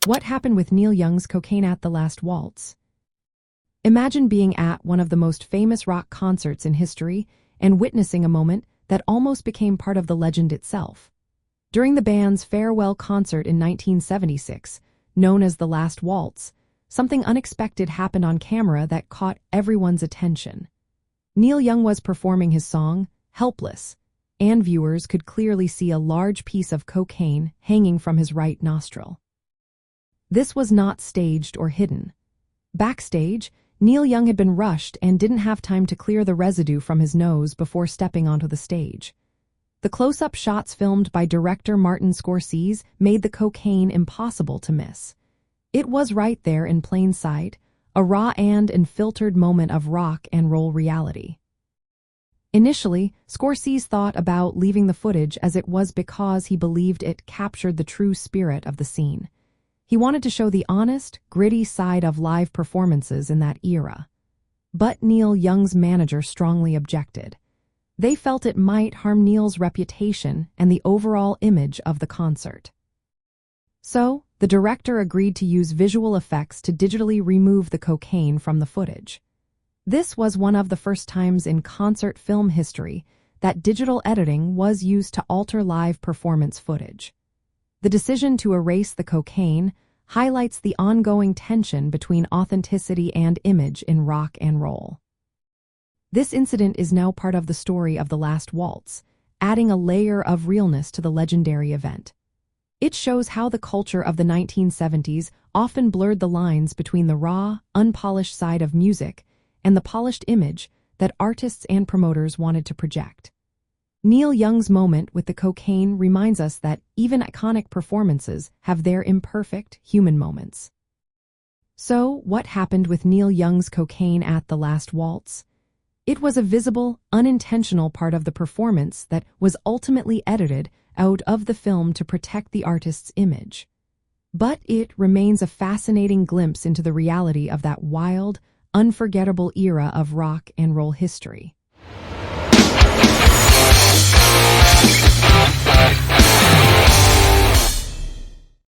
What happened with Neil Young's cocaine at the Last Waltz? Imagine being at one of the most famous rock concerts in history and witnessing a moment that almost became part of the legend itself. During the band's farewell concert in 1976, known as the Last Waltz, something unexpected happened on camera that caught everyone's attention. Neil Young was performing his song, Helpless, and viewers could clearly see a large piece of cocaine hanging from his right nostril. This was not staged or hidden. Backstage, Neil Young had been rushed and didn't have time to clear the residue from his nose before stepping onto the stage. The close-up shots filmed by director Martin Scorsese made the cocaine impossible to miss. It was right there in plain sight, a raw and unfiltered moment of rock and roll reality. Initially, Scorsese thought about leaving the footage as it was because he believed it captured the true spirit of the scene. He wanted to show the honest, gritty side of live performances in that era. But Neil Young's manager strongly objected. They felt it might harm Neil's reputation and the overall image of the concert. So, the director agreed to use visual effects to digitally remove the cocaine from the footage. This was one of the first times in concert film history that digital editing was used to alter live performance footage. The decision to erase the cocaine highlights the ongoing tension between authenticity and image in rock and roll. This incident is now part of the story of The Last Waltz, adding a layer of realness to the legendary event. It shows how the culture of the 1970s often blurred the lines between the raw, unpolished side of music and the polished image that artists and promoters wanted to project. Neil Young's moment with the cocaine reminds us that even iconic performances have their imperfect, human moments. So, what happened with Neil Young's cocaine at the Last Waltz? It was a visible, unintentional part of the performance that was ultimately edited out of the film to protect the artist's image. But it remains a fascinating glimpse into the reality of that wild, unforgettable era of rock and roll history.